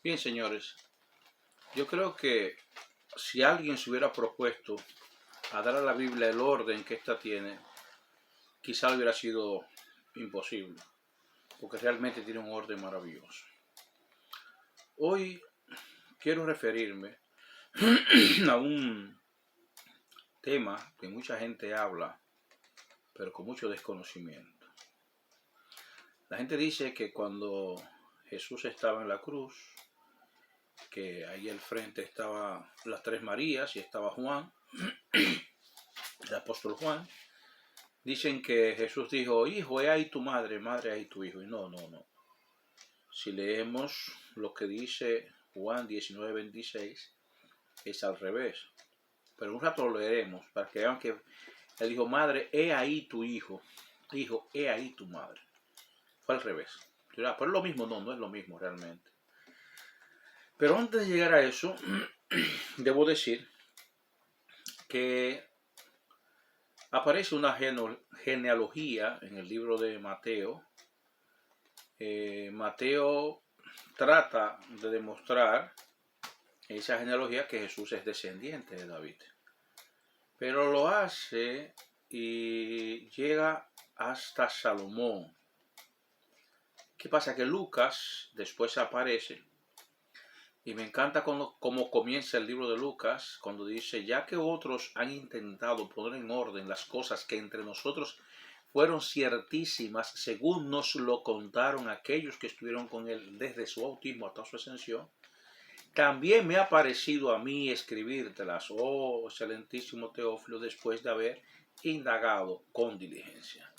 Bien, señores, yo creo que si alguien se hubiera propuesto a dar a la Biblia el orden que ésta tiene, quizá hubiera sido imposible, porque realmente tiene un orden maravilloso. Hoy quiero referirme a un tema que mucha gente habla, pero con mucho desconocimiento. La gente dice que cuando Jesús estaba en la cruz, que ahí al frente estaban las tres Marías y estaba Juan, el apóstol Juan, dicen que Jesús dijo, hijo, he ahí tu madre, madre, ahí tu hijo. Y no. Si leemos lo que dice Juan 19:26, es al revés. Pero un rato lo leeremos para que vean que él dijo, madre, he ahí tu hijo. Hijo, he ahí tu madre. Fue al revés. Pero es lo mismo, no es lo mismo realmente. Pero antes de llegar a eso, debo decir que aparece una genealogía en el libro de Mateo. Mateo trata de demostrar esa genealogía que Jesús es descendiente de David. Pero lo hace y llega hasta Salomón. ¿Qué pasa? Que Lucas después aparece y me encanta cómo comienza el libro de Lucas cuando dice, ya que otros han intentado poner en orden las cosas que entre nosotros fueron ciertísimas, según nos lo contaron aquellos que estuvieron con él desde su bautismo hasta su ascensión, también me ha parecido a mí escribírtelas, oh excelentísimo Teófilo, después de haber indagado con diligencia.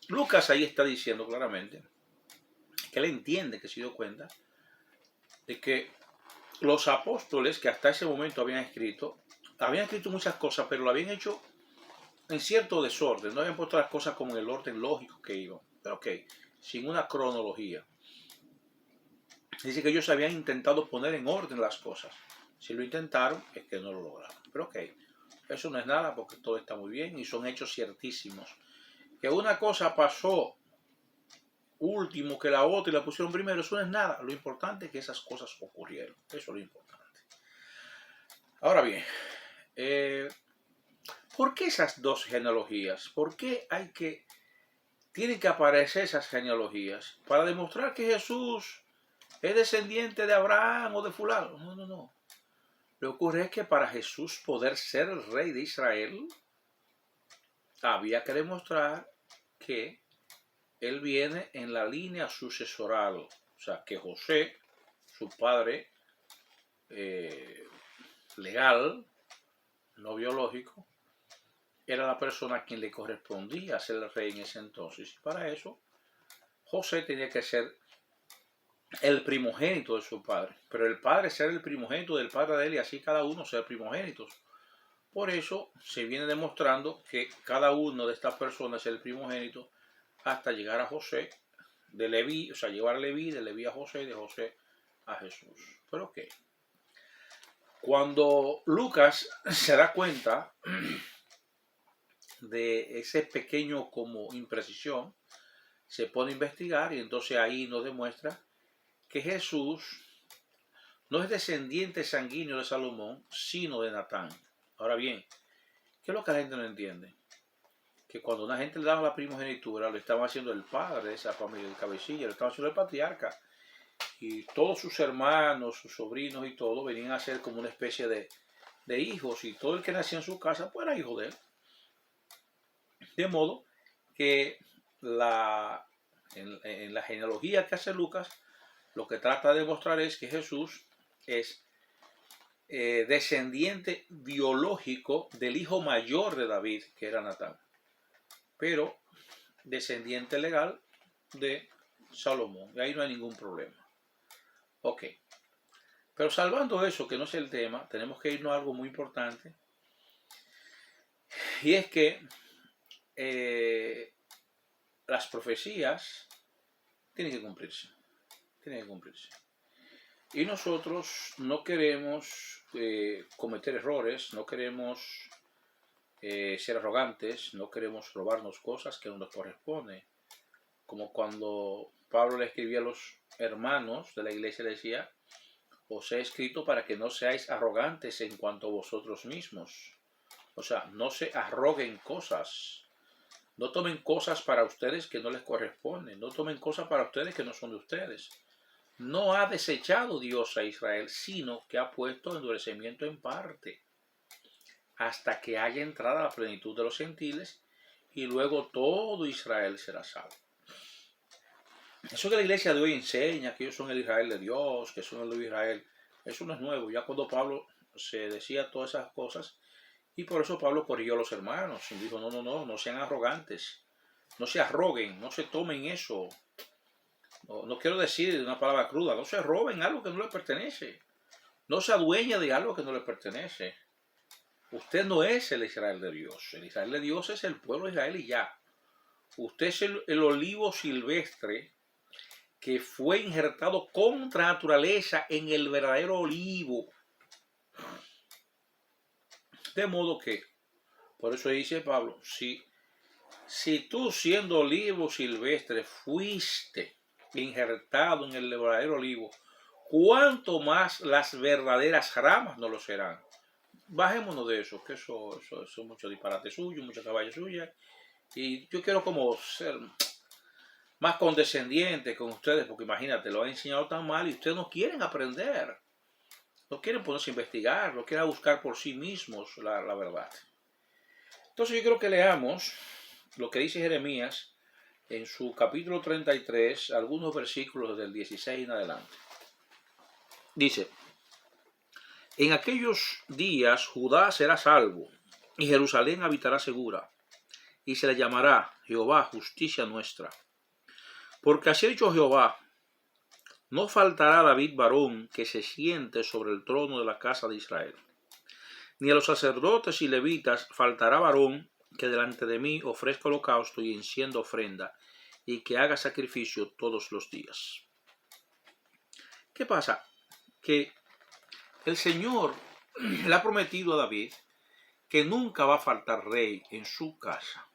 Lucas ahí está diciendo claramente que él entiende, que se dio cuenta de que los apóstoles que hasta ese momento habían escrito muchas cosas, pero lo habían hecho en cierto desorden, no habían puesto las cosas como en el orden lógico que iban, pero ok, sin una cronología. Dice que ellos habían intentado poner en orden las cosas. Si lo intentaron, es que no lo lograron. Pero ok, eso no es nada porque todo está muy bien y son hechos ciertísimos. Que una cosa pasó último que la otra y la pusieron primero, eso no es nada. Lo importante es que esas cosas ocurrieron. Eso es lo importante. Ahora bien, ¿por qué esas dos genealogías? ¿Por qué tienen que aparecer esas genealogías? Para demostrar que Jesús es descendiente de Abraham o de fulano. No. Lo que ocurre es que para Jesús poder ser el rey de Israel, había que demostrar que él viene en la línea sucesoral. O sea, que José, su padre legal, no biológico, era la persona a quien le correspondía ser el rey en ese entonces. Y para eso, José tenía que ser el primogénito de su padre. Pero el padre ser el primogénito del padre de él y así cada uno ser primogénitos. Por eso se viene demostrando que cada uno de estas personas es el primogénito hasta llegar a José de Leví, o sea, llevar a Leví, de Leví a José, de José a Jesús. Pero ok. Cuando Lucas se da cuenta de ese pequeño como imprecisión, se pone a investigar y entonces ahí nos demuestra que Jesús no es descendiente sanguíneo de Salomón, sino de Natán. Ahora bien, ¿qué es lo que la gente no entiende? Que cuando una gente le daba la primogenitura, lo estaba haciendo el padre de esa familia, el cabecilla, lo estaba haciendo el patriarca. Y todos sus hermanos, sus sobrinos y todo venían a ser como una especie de hijos, y todo el que nacía en su casa pues era hijo de él. De modo que en la genealogía que hace Lucas, lo que trata de demostrar es que Jesús es descendiente biológico del hijo mayor de David, que era Natán, pero descendiente legal de Salomón. Y ahí no hay ningún problema. Ok. Pero salvando eso, que no es el tema, tenemos que irnos a algo muy importante. Y es que las profecías tienen que cumplirse. Y nosotros no queremos cometer errores, no queremos ser arrogantes, no queremos robarnos cosas que no nos corresponden. Como cuando Pablo le escribía a los hermanos de la iglesia, le decía, os he escrito para que no seáis arrogantes en cuanto a vosotros mismos. O sea, no se arroguen cosas. No tomen cosas para ustedes que no les corresponden. No tomen cosas para ustedes que no son de ustedes. No ha desechado Dios a Israel, sino que ha puesto endurecimiento en parte, hasta que haya entrado a la plenitud de los gentiles, y luego todo Israel será salvo. Eso que la iglesia de hoy enseña, que ellos son el Israel de Dios, que son el de Israel, eso no es nuevo. Ya cuando Pablo se decía todas esas cosas, y por eso Pablo corrigió a los hermanos y dijo, no sean arrogantes, no se arroguen, no se tomen eso. No quiero decir una palabra cruda, no se roben algo que no les pertenece, no se adueña de algo que no les pertenece. Usted no es el Israel de Dios, el Israel de Dios es el pueblo de Israel y ya. Usted es el olivo silvestre que fue injertado contra naturaleza en el verdadero olivo. De modo que, por eso dice Pablo, si tú siendo olivo silvestre fuiste injertado en el verdadero olivo, ¿cuánto más las verdaderas ramas no lo serán? Bajémonos de eso, que eso es mucho disparate suyo, mucha caballa suya. Y yo quiero como ser más condescendiente con ustedes, porque imagínate, lo han enseñado tan mal y ustedes no quieren aprender. No quieren ponerse a investigar, no quieren buscar por sí mismos la verdad. Entonces yo quiero que leamos lo que dice Jeremías en su capítulo 33, algunos versículos del 16 en adelante. Dice, en aquellos días Judá será salvo, y Jerusalén habitará segura, y se le llamará Jehová justicia nuestra. Porque así ha dicho Jehová, no faltará a David varón que se siente sobre el trono de la casa de Israel, ni a los sacerdotes y levitas faltará varón que delante de mí ofrezca holocausto y encienda ofrenda, y que haga sacrificio todos los días. ¿Qué pasa? Que el Señor le ha prometido a David que nunca va a faltar rey en su casa.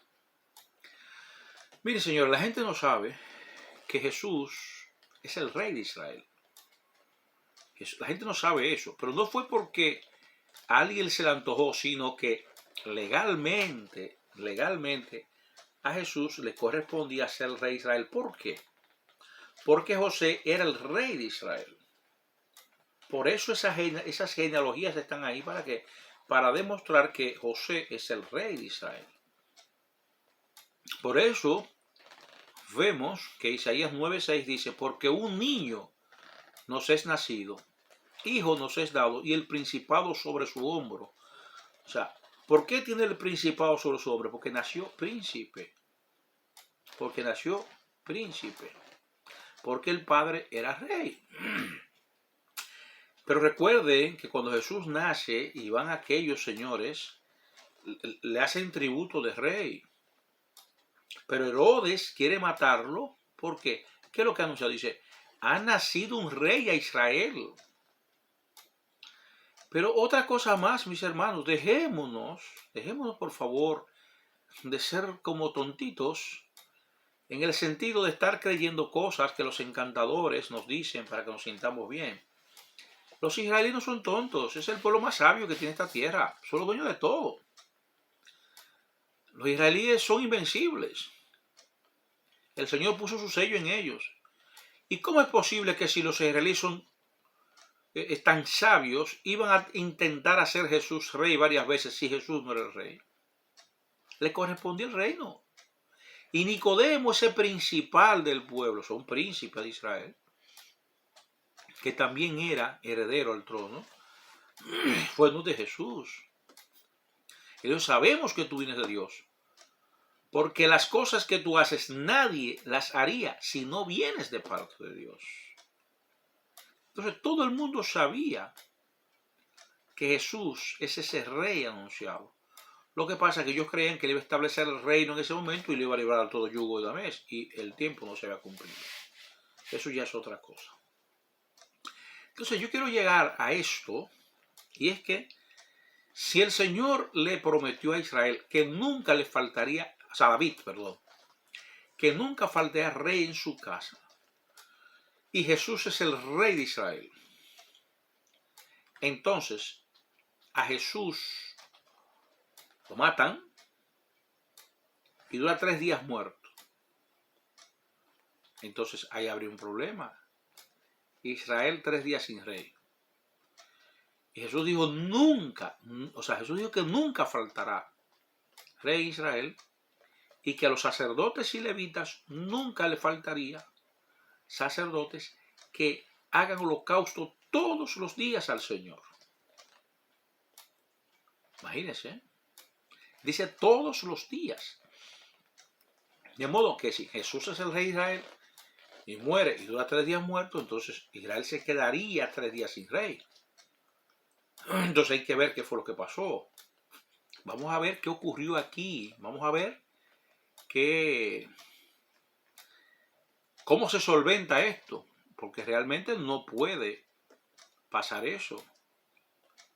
Mire, Señor, la gente no sabe que Jesús es el rey de Israel. La gente no sabe eso, pero no fue porque a alguien se le antojó, sino que legalmente a Jesús le correspondía ser el rey de Israel. ¿Por qué? Porque José era el rey de Israel. Por eso esas genealogías están ahí para demostrar que José es el rey de Israel. Por eso vemos que Isaías 9:6 dice, porque un niño nos es nacido, hijo nos es dado, y el principado sobre su hombro. O sea, ¿por qué tiene el principado sobre su hombro? Porque nació príncipe. Porque nació príncipe. Porque el padre era rey. Pero recuerden que cuando Jesús nace y van aquellos señores, le hacen tributo de rey. Pero Herodes quiere matarlo. ¿Por qué? ¿Qué es lo que anuncia? Dice, ha nacido un rey a Israel. Pero otra cosa más, mis hermanos, dejémonos por favor de ser como tontitos en el sentido de estar creyendo cosas que los encantadores nos dicen para que nos sintamos bien. Los israelitas no son tontos, es el pueblo más sabio que tiene esta tierra, son los dueños de todo. Los israelíes son invencibles. El Señor puso su sello en ellos. ¿Y cómo es posible que si los israelíes son tan sabios, iban a intentar hacer Jesús rey varias veces si Jesús no era el rey? Le correspondía el reino. Y Nicodemo, ese principal del pueblo, son príncipes de Israel, que también era heredero al trono, fue de Jesús. Ellos sabemos que tú vienes de Dios, porque las cosas que tú haces nadie las haría si no vienes de parte de Dios. Entonces todo el mundo sabía que Jesús es ese rey anunciado. Lo que pasa es que ellos creían que él iba a establecer el reino en ese momento y le iba a liberar todo yugo de Damés, y el tiempo no se había cumplido. Eso ya es otra cosa. Entonces yo quiero llegar a esto, y es que si el Señor le prometió a Israel que nunca le faltaría, a David, que nunca faltaría rey en su casa, y Jesús es el rey de Israel. Entonces, a Jesús lo matan y dura 3 días muerto. Entonces ahí habría un problema. Israel 3 días sin rey. Y Jesús dijo nunca, Jesús dijo que nunca faltará rey Israel y que a los sacerdotes y levitas nunca le faltaría sacerdotes que hagan holocausto todos los días al Señor. Imagínense, dice todos los días. De modo que si Jesús es el rey de Israel y muere y dura 3 días muerto, entonces Israel se quedaría 3 días sin rey. Entonces hay que ver qué fue lo que pasó. Vamos a ver qué ocurrió aquí. Vamos a ver cómo se solventa esto. Porque realmente no puede pasar eso.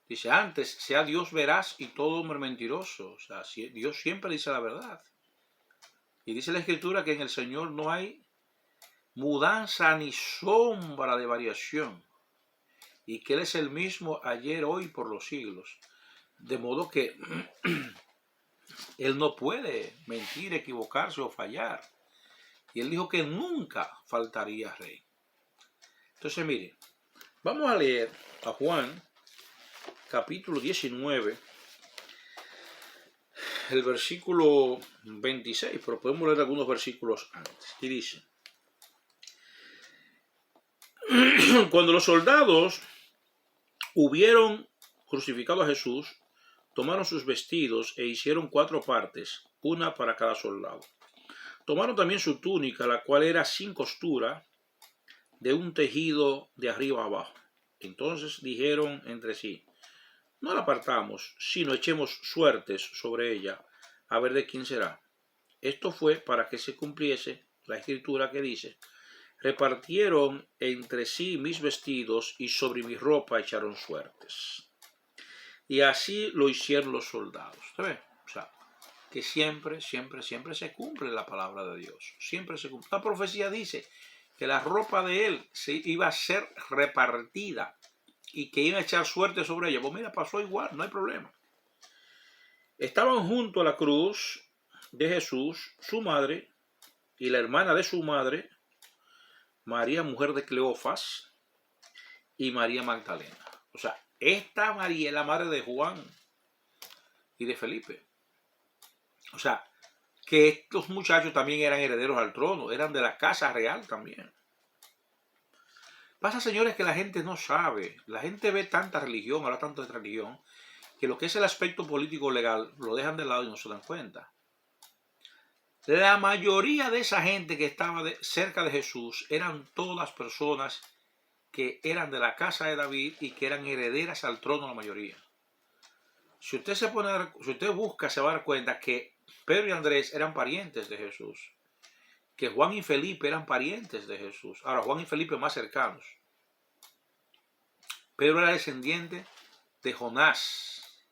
Dice antes, sea Dios veraz y todo hombre mentiroso. O sea, Dios siempre dice la verdad. Y dice la Escritura que en el Señor no hay mudanza ni sombra de variación. Y que Él es el mismo ayer, hoy, por los siglos. De modo que Él no puede mentir, equivocarse o fallar. Y Él dijo que nunca faltaría rey. Entonces, mire, vamos a leer a Juan, capítulo 19, el versículo 26, pero podemos leer algunos versículos antes. Y dice, cuando los soldados hubieron crucificado a Jesús, tomaron sus vestidos e hicieron 4 partes, una para cada soldado. Tomaron también su túnica, la cual era sin costura, de un tejido de arriba a abajo. Entonces dijeron entre sí, no la partamos, sino echemos suertes sobre ella, a ver de quién será. Esto fue para que se cumpliese la escritura que dice, repartieron entre sí mis vestidos y sobre mi ropa echaron suertes. Y así lo hicieron los soldados. ¿Sabes? O sea, que siempre se cumple la palabra de Dios. Siempre se cumple. La profecía dice que la ropa de él se iba a ser repartida y que iba a echar suerte sobre ella. Pues mira, pasó igual, no hay problema. Estaban junto a la cruz de Jesús, su madre y la hermana de su madre, María, mujer de Cleofas, y María Magdalena. O sea, esta María es la madre de Juan y de Felipe. O sea, que estos muchachos también eran herederos al trono, eran de la casa real también. Pasa, señores, que la gente no sabe. La gente ve tanta religión, habla tanto de religión, que lo que es el aspecto político legal lo dejan de lado y no se dan cuenta. La mayoría de esa gente que estaba cerca de Jesús eran todas personas que eran de la casa de David y que eran herederas al trono la mayoría. Si usted busca, se va a dar cuenta que Pedro y Andrés eran parientes de Jesús, que Juan y Felipe eran parientes de Jesús. Ahora, Juan y Felipe más cercanos. Pedro era descendiente de Jonás.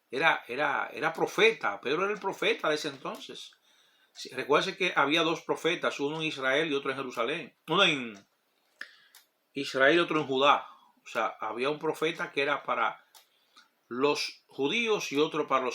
Era profeta. Pedro era el profeta de ese entonces. Recuerden que había 2 profetas, uno en Israel y otro en Jerusalén. Uno en Israel y otro en Judá. O sea, había un profeta que era para los judíos y otro para